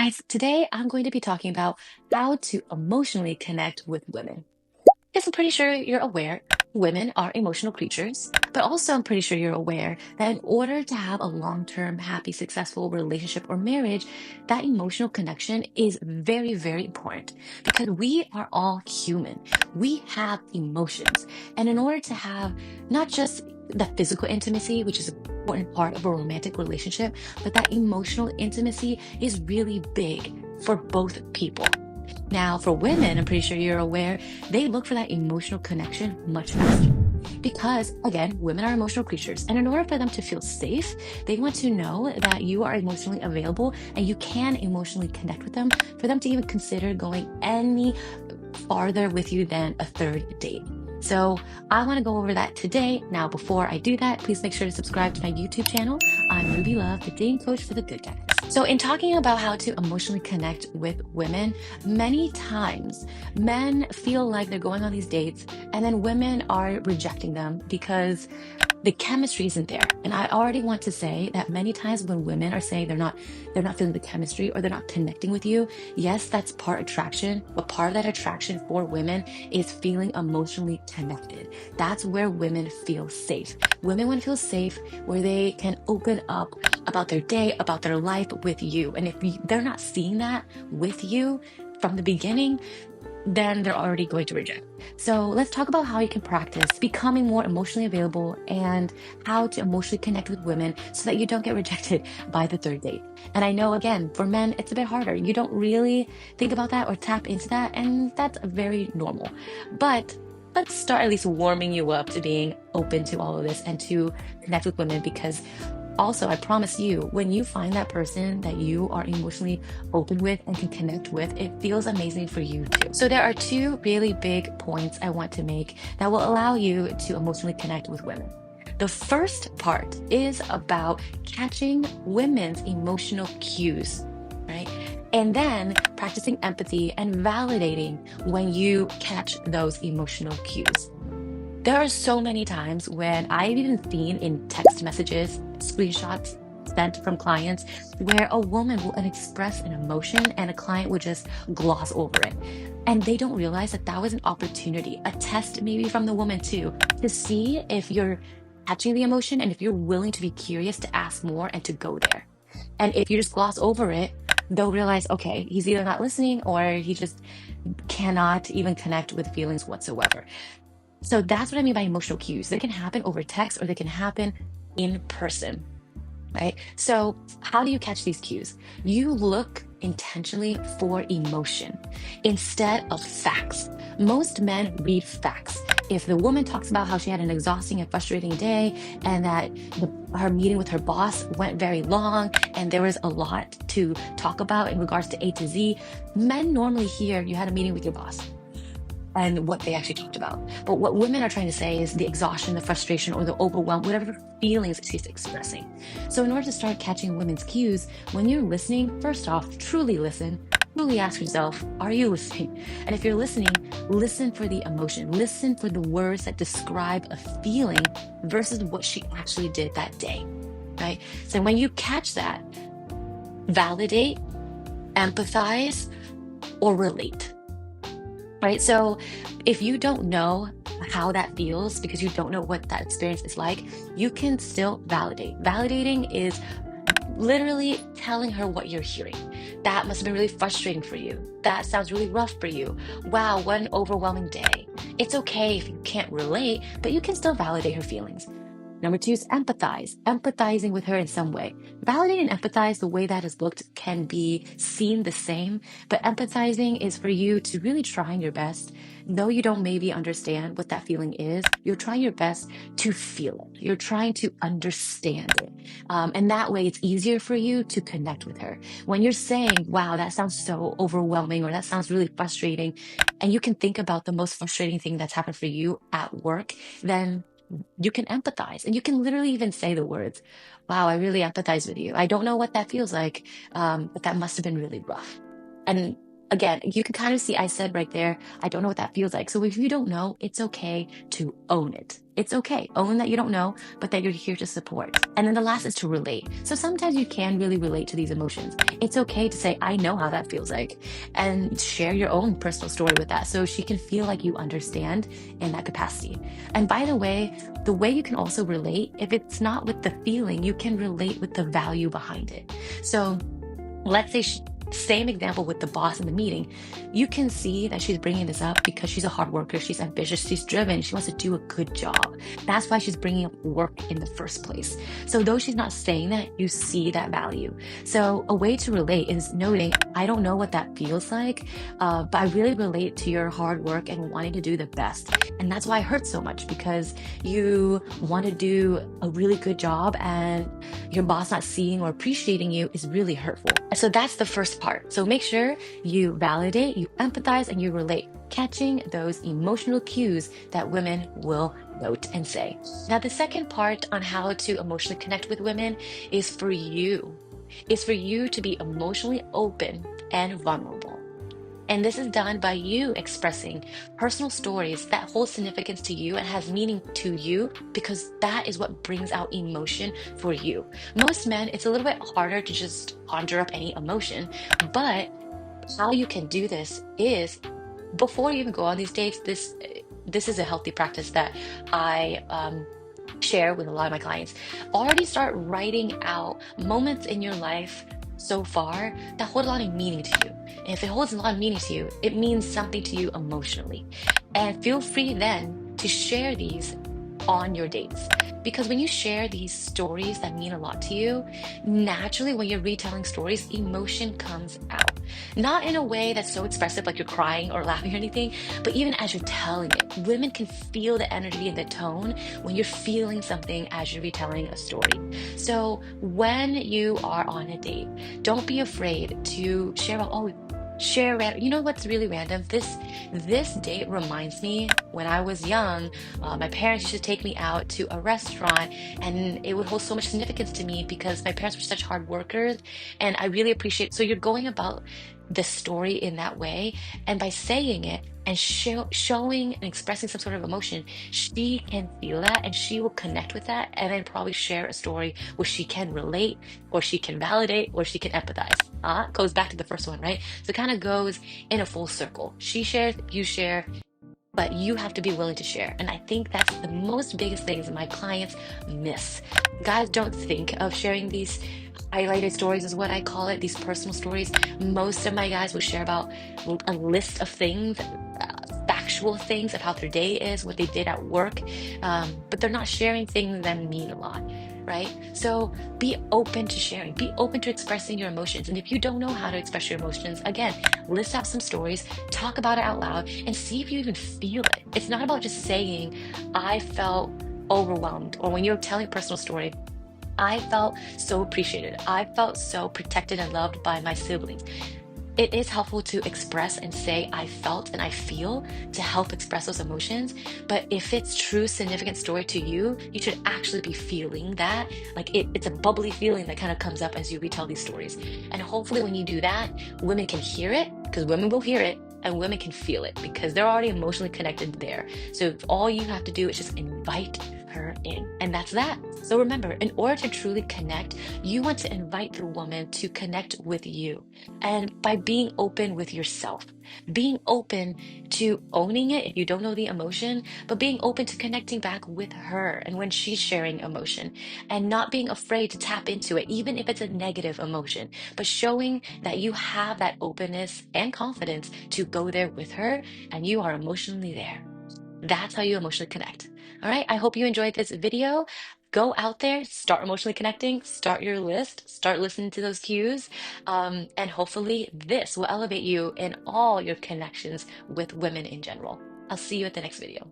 Guys, today I'm going to be talking about how to emotionally connect with women. Because I'm pretty sure you're aware women are emotional creatures, but also I'm pretty sure you're aware that in order to have a long-term, happy, successful relationship or marriage, that emotional connection is very, very important because we are all human. We have emotions. And in order to have not just the physical intimacy, which is an important part of a romantic relationship, but that emotional intimacy is really big for both people. Now, for women, I'm pretty sure you're aware, they look for that emotional connection much faster. Because, again, women are emotional creatures. And in order for them to feel safe, they want to know that you are emotionally available and you can emotionally connect with them for them to even consider going any farther with you than a third date. So I want to go over that today. Now, before I do that, please make sure to subscribe to my YouTube channel. I'm Ruby Love, the dating coach for the good guys. So in talking about how to emotionally connect with women, many times men feel like they're going on these dates and then women are rejecting them because the chemistry isn't there. And I already want to say that many times when women are saying they're not feeling the chemistry or they're not connecting with you, yes, that's part attraction, but part of that attraction for women is feeling emotionally connected. That's where women feel safe. Women want to feel safe where they can open up about their day, about their life with you. And if they're not seeing that with you from the beginning, then they're already going to reject. So let's talk about how you can practice becoming more emotionally available and how to emotionally connect with women so that you don't get rejected by the third date. And I know, again, for men, it's a bit harder. You don't really think about that or tap into that, and that's very normal. But let's start at least warming you up to being open to all of this and to connect with women because also, I promise you, when you find that person that you are emotionally open with and can connect with, it feels amazing for you too. So there are two really big points I want to make that will allow you to emotionally connect with women. The first part is about catching women's emotional cues, right? And then practicing empathy and validating when you catch those emotional cues. There are so many times when I've even seen in text messages, screenshots sent from clients, where a woman will express an emotion and a client would just gloss over it. And they don't realize that that was an opportunity, a test maybe from the woman too, to see if you're catching the emotion and if you're willing to be curious to ask more and to go there. And if you just gloss over it, they'll realize, okay, he's either not listening or he just cannot even connect with feelings whatsoever. So that's what I mean by emotional cues. They can happen over text or they can happen in person, right? So how do you catch these cues? You look intentionally for emotion instead of facts. Most men read facts. If the woman talks about how she had an exhausting and frustrating day and that her meeting with her boss went very long and there was a lot to talk about in regards to A to Z, men normally hear you had a meeting with your boss and what they actually talked about. But what women are trying to say is the exhaustion, the frustration, or the overwhelm, whatever feelings she's expressing. So in order to start catching women's cues, when you're listening, first off, truly listen. Truly ask yourself, are you listening? And if you're listening, listen for the emotion. Listen for the words that describe a feeling versus what she actually did that day, right? So when you catch that, validate, empathize, or relate. Right? So if you don't know how that feels because you don't know what that experience is like, you can still validate. Validating is literally telling her what you're hearing. That must have been really frustrating for you. That sounds really rough for you. Wow, what an overwhelming day. It's okay if you can't relate, but you can still validate her feelings. Number two is empathize, empathizing with her in some way. Validate and empathize, the way that is looked can be seen the same, but empathizing is for you to really trying your best. Though you don't maybe understand what that feeling is, you're trying your best to feel it. You're trying to understand it. And that way it's easier for you to connect with her. When you're saying, wow, that sounds so overwhelming, or that sounds really frustrating, and you can think about the most frustrating thing that's happened for you at work, then you can empathize and you can literally even say the words, wow, I really empathize with you. I don't know what that feels like, but that must have been really rough. And again, you can kind of see I said right there, I don't know what that feels like. So if you don't know, it's okay to own it. It's okay. Own that you don't know, but that you're here to support. And then the last is to relate. So sometimes you can really relate to these emotions. It's okay to say, I know how that feels like, and share your own personal story with that so she can feel like you understand in that capacity. And by the way you can also relate, if it's not with the feeling, you can relate with the value behind it. So let's say same example with the boss in the meeting. You can see that she's bringing this up because she's a hard worker, she's ambitious, she's driven, she wants to do a good job. That's why she's bringing up work in the first place. So though she's not saying that, you see that value. So a way to relate is noting, I don't know what that feels like, but I really relate to your hard work and wanting to do the best. And that's why it hurts so much, because you want to do a really good job and your boss not seeing or appreciating you is really hurtful. So that's the first part. So make sure you validate, you empathize, and you relate, catching those emotional cues that women will note and say. Now, the second part on how to emotionally connect with women is for you. Is for you to be emotionally open and vulnerable. And this is done by you expressing personal stories that hold significance to you and has meaning to you, because that is what brings out emotion for you. Most men, it's a little bit harder to just conjure up any emotion, but how you can do this is before you even go on these dates, this is a healthy practice that I share with a lot of my clients. Already start writing out moments in your life so far that hold a lot of meaning to you. And if it holds a lot of meaning to you, it means something to you emotionally. And feel free then to share these on your dates. Because when you share these stories that mean a lot to you, naturally, when you're retelling stories, emotion comes out. Not in a way that's so expressive, like you're crying or laughing or anything, but even as you're telling it, women can feel the energy and the tone when you're feeling something as you're retelling a story. So when you are on a date, don't be afraid to share about, oh, share random. You know what's really random? This date reminds me when I was young, my parents used to take me out to a restaurant, and it would hold so much significance to me because my parents were such hard workers, and I really appreciate. So you're going about the story in that way, and by saying it and showing and expressing some sort of emotion, she can feel that and she will connect with that, and then probably share a story where she can relate, or she can validate, or she can empathize. Goes back to the first one, right? So it kind of goes in a full circle. She shares, you share, but you have to be willing to share. And I think that's the most biggest things my clients miss. Guys don't think of sharing these highlighted stories, is what I call it, these personal stories. Most of my guys will share about a list of things, factual things of how their day is, what they did at work, but they're not sharing things that mean a lot, right? So be open to sharing, be open to expressing your emotions. And if you don't know how to express your emotions, again, list out some stories, talk about it out loud, and see if you even feel it. It's not about just saying, I felt overwhelmed, or when you're telling a personal story, I felt so appreciated. I felt so protected and loved by my siblings. It is helpful to express and say, I felt and I feel, to help express those emotions. But if it's true significant story to you, you should actually be feeling that. Like it's a bubbly feeling that kind of comes up as you retell these stories. And hopefully when you do that, women can hear it, because women will hear it, and women can feel it because they're already emotionally connected there. So all you have to do is just invite her in, and that's that. So remember, in order to truly connect, you want to invite the woman to connect with you. And by being open with yourself, being open to owning it if you don't know the emotion, but being open to connecting back with her and when she's sharing emotion, and not being afraid to tap into it, even if it's a negative emotion, but showing that you have that openness and confidence to go there with her and you are emotionally there. That's how you emotionally connect. All right. I hope you enjoyed this video. Go out there, start emotionally connecting, start your list, start listening to those cues. And hopefully, this will elevate you in all your connections with women in general. I'll see you at the next video.